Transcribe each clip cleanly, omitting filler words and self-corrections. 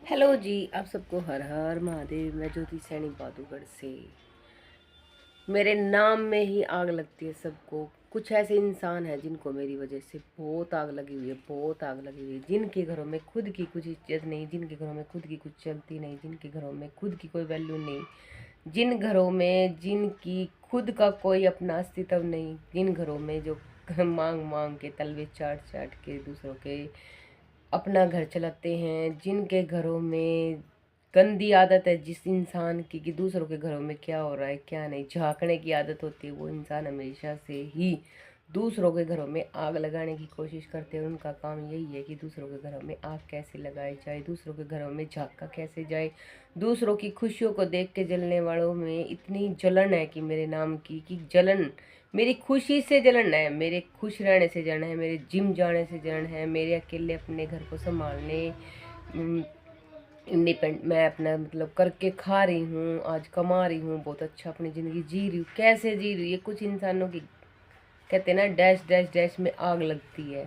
Hello जी, आप सबको हर हर महादेव। मैं ज्योति सैनी बादूगढ़ से। मेरे नाम में ही आग लगती है सबको। कुछ ऐसे इंसान हैं जिनको मेरी वजह से बहुत आग लगी हुई है, बहुत आग लगी हुई है। जिनके घरों में खुद की कुछ इज्जत नहीं, जिनके घरों में खुद की कुछ चलती नहीं, जिनके घरों में खुद की कोई वैल्यू नहीं, जिन घरों में जिनकी खुद का कोई अपना अस्तित्व नहीं, जिन घरों में जो मांग मांग के तलवे चाट चाट के दूसरों के अपना घर चलाते हैं, जिनके घरों में गंदी आदत है जिस इंसान की कि दूसरों के घरों में क्या हो रहा है क्या नहीं झांकने की आदत होती है, वो इंसान हमेशा से ही दूसरों के घरों में आग लगाने की कोशिश करते हैं। उनका काम यही है कि दूसरों के घरों में आग कैसे लगाई जाए, दूसरों के घरों में झांका कैसे जाए। दूसरों की खुशियों को देख के जलने वालों में इतनी जलन है कि मेरे नाम की कि जलन, मेरी खुशी से जलन है, मेरे खुश रहने से जलन है, मेरे जिम जाने से जलन है, मेरे अकेले अपने घर को संभालने इंडिपेंड मैं अपना मतलब करके खा रही हूँ, आज कमा रही हूँ, बहुत अच्छा अपनी ज़िंदगी जी रही हूँ। कैसे जी रही हूँ, ये कुछ इंसानों की कहते हैं ना डैश डैश डैश में आग लगती है।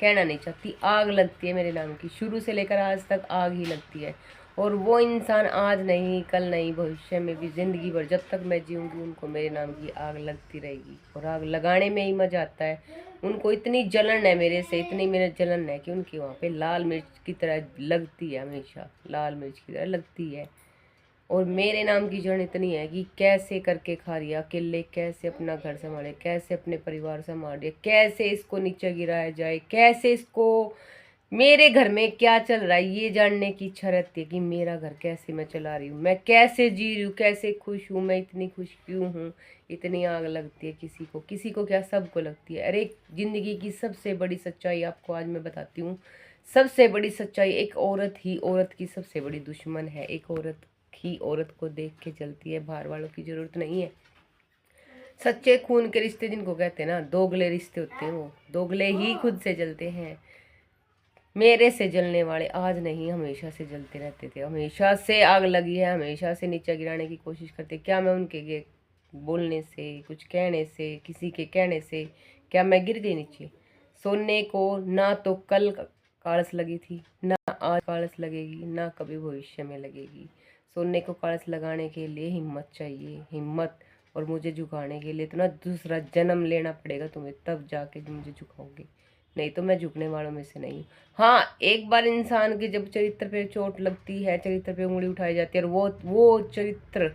कहना नहीं चाहती, आग लगती है मेरे नाम की, शुरू से लेकर आज तक आग ही लगती है। और वो इंसान आज नहीं, कल नहीं, भविष्य में भी ज़िंदगी भर जब तक मैं जीऊँगी उनको मेरे नाम की आग लगती रहेगी। और आग लगाने में ही मज़ा आता है। उनको इतनी जलन है मेरे से, इतनी मेरे जलन है कि उनकी वहाँ पे लाल मिर्च की तरह लगती है, हमेशा लाल मिर्च की तरह लगती है। और मेरे नाम की जड़ इतनी है कि कैसे करके खा रही है अकेले, कैसे अपना घर संभाले, कैसे अपने परिवार संभाले, कैसे इसको नीचे गिराया जाए, कैसे इसको, मेरे घर में क्या चल रहा है ये जानने की इच्छा रहती है कि मेरा घर कैसे मैं चला रही हूँ, मैं कैसे जी रही हूँ, कैसे खुश हूँ, मैं इतनी खुश क्यों हूँ। इतनी आग लगती है किसी को क्या सबको लगती है। अरे जिंदगी की सबसे बड़ी सच्चाई आपको आज मैं बताती हूँ। सबसे बड़ी सच्चाई, एक औरत ही औरत की सबसे बड़ी दुश्मन है। एक औरत ही औरत को देख के चलती है, बाहर वालों की जरूरत नहीं है। सच्चे खून के रिश्ते जिनको कहते हैं ना, दोगले रिश्ते होते हैं, वो दोगले ही खुद से जलते हैं। मेरे से जलने वाले आज नहीं, हमेशा से जलते रहते थे, हमेशा से आग लगी है, हमेशा से नीचे गिराने की कोशिश करते। क्या मैं उनके बोलने से, कुछ कहने से, किसी के कहने से क्या मैं गिर गई नीचे। सोने को ना तो कल कालस लगी थी, ना आज कालस लगेगी, ना कभी भविष्य में लगेगी। सोने को कालस लगाने के लिए हिम्मत चाहिए, हिम्मत। और मुझे झुकाने के लिए तो ना दूसरा जन्म लेना पड़ेगा तुम्हें, तब जाके मुझे झुकाओगे, नहीं तो मैं झुकने वालों में से नहीं हूँ। हाँ, एक बार इंसान के जब चरित्र पे चोट लगती है, चरित्र पे उंगली उठाई जाती है, और वो चरित्र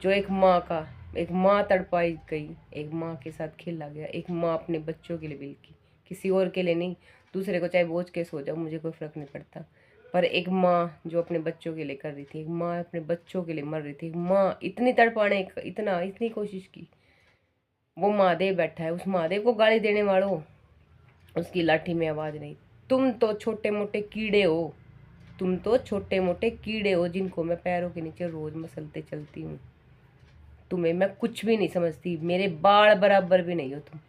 जो एक माँ तड़पाई गई, एक माँ के साथ खेला गया, एक माँ अपने बच्चों के लिए बिल्की, किसी और के लिए नहीं। दूसरे को चाहे बोझ के सो जाओ, मुझे कोई फर्क नहीं पड़ता, पर एक माँ जो अपने बच्चों के लिए कर रही थी, एक माँ अपने बच्चों के लिए मर रही थी, एक माँ इतनी तड़पाने इतनी कोशिश की। वो महादेव बैठा है, उस महादेव को गाली देने वालों, उसकी लाठी में आवाज नहीं। तुम तो छोटे मोटे कीड़े हो, तुम तो छोटे मोटे कीड़े हो जिनको मैं पैरों के नीचे रोज मसलते चलती हूँ। तुम्हें मैं कुछ भी नहीं समझती, मेरे बाल बराबर भी नहीं हो तुम,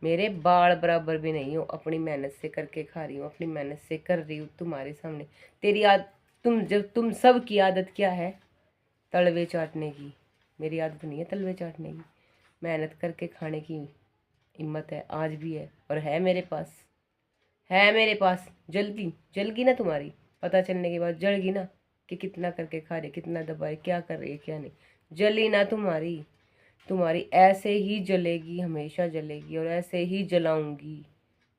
मेरे बाल बराबर भी नहीं हो। अपनी मेहनत से करके खा रही हूँ, अपनी मेहनत से कर रही हूँ तुम्हारे सामने। तेरी तुम सब की आदत क्या है, तलवे चाटने की। मेरी आदत नहीं है तलवे चाटने की, मेहनत करके खाने की हिम्मत है आज भी है, और है मेरे पास, है मेरे पास। जलगी ना तुम्हारी, पता चलने के बाद जलगी ना कि कितना करके खा रहे, कितना दबाए, क्या कर रही है क्या नहीं। जली ना तुम्हारी, तुम्हारी ऐसे ही जलेगी, हमेशा जलेगी, और ऐसे ही जलाऊंगी।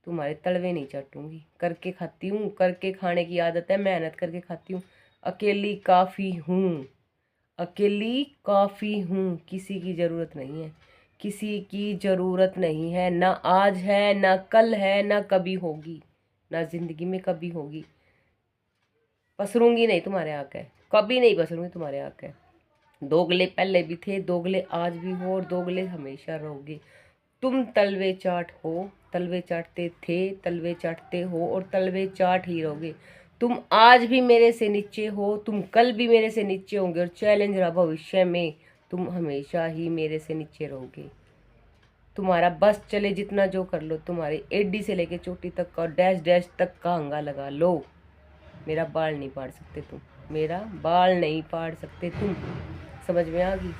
तुम्हारे तलवे नहीं चाटूंगी। करके खाती हूँ, करके खाने की आदत है, मेहनत करके खाती हूँ। अकेली काफ़ी हूँ, अकेली काफ़ी हूँ, किसी की ज़रूरत नहीं है, किसी की ज़रूरत नहीं है। ना आज है, ना कल है, ना कभी होगी, ना ज़िंदगी में कभी होगी। पसरूंगी नहीं तुम्हारे आके, कभी नहीं पसरूंगी तुम्हारे आके। दोगले पहले भी थे, दोगले आज भी हो, और दोगले हमेशा रहोगे। तुम तलवे चाट हो, तलवे चाटते थे, तलवे चाटते हो, और तलवे चाट ही रहोगे। तुम आज भी मेरे से नीचे हो, तुम कल भी मेरे से नीचे होंगे, और चैलेंज रहा भविष्य में, तुम हमेशा ही मेरे से नीचे रहोगे। तुम्हारा बस चले जितना जो कर लो, तुम्हारी एडी से लेके चोटी तक का डैश डैश तक का हंगा लगा लो, मेरा बाल नहीं पाड़ सकते तुम, मेरा बाल नहीं पाड़ सकते तुम। समझ में आ गई?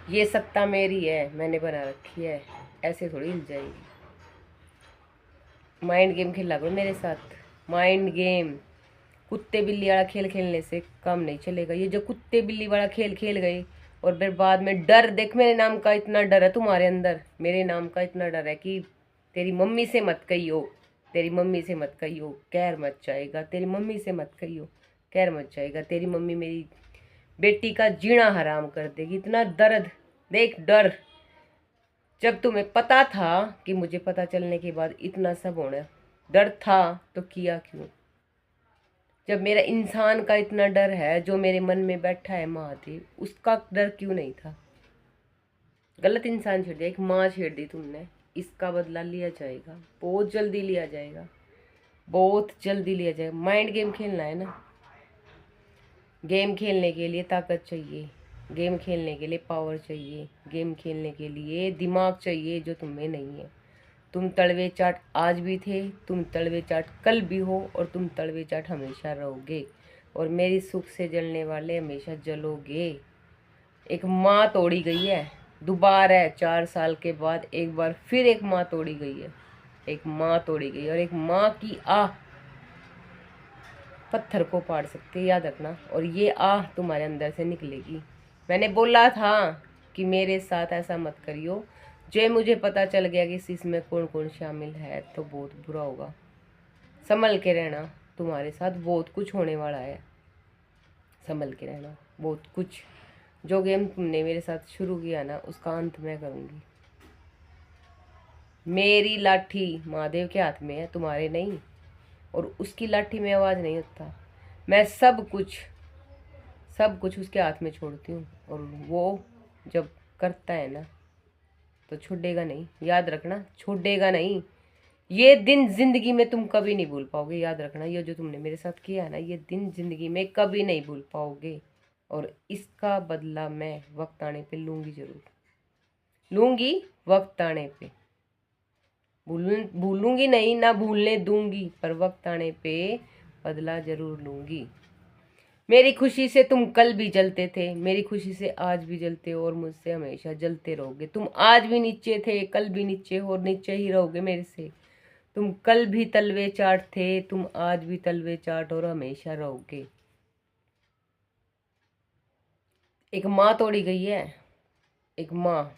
ये सत्ता मेरी है, मैंने बना रखी है, ऐसे थोड़ी हिल जाएगी। माइंड गेम खेला करो मेरे साथ, माइंड गेम। कुत्ते बिल्ली वाला खेल खेलने से काम नहीं चलेगा। ये जो कुत्ते बिल्ली वाला खेल खेल गए और फिर बाद में डर, देख मेरे नाम का इतना डर है तुम्हारे अंदर, मेरे नाम का इतना डर है कि तेरी मम्मी से मत कहियो, तेरी मम्मी से मत कहियो, कहर मच जाएगा, तेरी मम्मी से मत कहियो, कहर मच जाएगा, तेरी मम्मी मेरी बेटी का जीना हराम कर देगी। इतना दर्द, देख डर, जब तुम्हें पता था कि मुझे पता चलने के बाद इतना सब होना, डर था तो किया क्यों? जब मेरा इंसान का इतना डर है, जो मेरे मन में बैठा है महादेव, उसका डर क्यों नहीं था? गलत इंसान छेड़ दिया, एक माँ छेड़ दी तुमने, इसका बदला लिया जाएगा, बहुत जल्दी लिया जाएगा, बहुत जल्दी लिया जाएगा। माइंड गेम खेलना है ना, गेम खेलने के लिए ताकत चाहिए, गेम खेलने के लिए पावर चाहिए, गेम खेलने के लिए दिमाग चाहिए जो तुम्हें नहीं है। तुम तड़वे चाट आज भी थे, तुम तड़वे चाट कल भी हो, और तुम तड़वे चाट हमेशा रहोगे, और मेरी सुख से जलने वाले हमेशा जलोगे। एक माँ तोड़ी गई है, दोबारा 4 साल के बाद एक बार फिर एक माँ तोड़ी गई है, एक माँ तोड़ी गई, और एक माँ की आह पत्थर को पाड़ सकते, याद रखना। और ये आह तुम्हारे अंदर से निकलेगी। मैंने बोला था कि मेरे साथ ऐसा मत करियो, जो मुझे पता चल गया कि इसमें कौन कौन शामिल है तो बहुत बुरा होगा। संभल के रहना, तुम्हारे साथ बहुत कुछ होने वाला है, संभल के रहना, बहुत कुछ। जो गेम तुमने मेरे साथ शुरू किया ना, उसका अंत मैं करूँगी। मेरी लाठी महादेव के हाथ में है, तुम्हारे नहीं, और उसकी लाठी में आवाज़ नहीं होता। मैं सब कुछ उसके हाथ में छोड़ती हूँ, और वो जब करता है ना तो छोड़ेगा नहीं, याद रखना, छोड़ेगा नहीं। ये दिन जिंदगी में तुम कभी नहीं भूल पाओगे, याद रखना। ये जो तुमने मेरे साथ किया है ना, ये दिन जिंदगी में कभी नहीं भूल पाओगे, और इसका बदला मैं वक्त आने पे लूँगी, जरूर लूँगी, वक्त आने पे। भूलूंगी नहीं, ना भूलने दूंगी, पर वक्त आने पे बदला जरूर लूंगी। मेरी खुशी से तुम कल भी जलते थे, मेरी खुशी से आज भी जलते हो, और मुझसे हमेशा जलते रहोगे। तुम आज भी नीचे थे, कल भी नीचे हो, और नीचे ही रहोगे मेरे से। तुम कल भी तलवे चाट थे, तुम आज भी तलवे चाट, और हमेशा रहोगे। एक माँ तोड़ी गई है, एक माँ,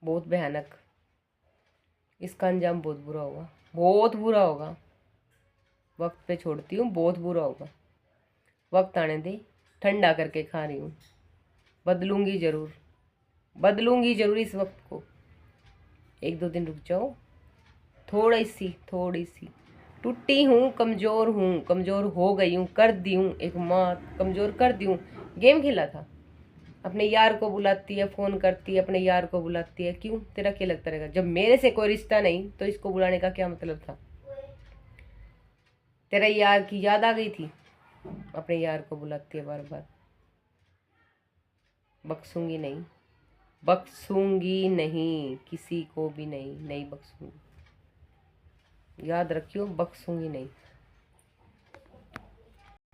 बहुत भयानक। इसका अंजाम बहुत बुरा होगा, बहुत बुरा होगा। वक्त पे छोड़ती हूँ, बहुत बुरा होगा। वक्त आने दे, ठंडा करके खा रही हूँ, बदलूंगी जरूर, बदलूंगी जरूर इस वक्त को। 1-2 दिन रुक जाओ, थोड़ी सी टूटी हूँ, कमज़ोर हो गई हूँ, कर दी हूँ एक माँ, कमज़ोर कर दी हूँ। गेम खेला था, अपने यार को बुलाती है, फ़ोन करती है, अपने यार को बुलाती है, क्यों? तेरा क्या लगता रहेगा? जब मेरे से कोई रिश्ता नहीं तो इसको बुलाने का क्या मतलब था? तेरा यार की याद आ गई थी, अपने यार को बुलाती है बार बार। बख्शूंगी नहीं, बख्शूंगी नहीं, किसी को भी नहीं, नहीं बख्शूंगी, याद रखियो, बख्शूंगी नहीं।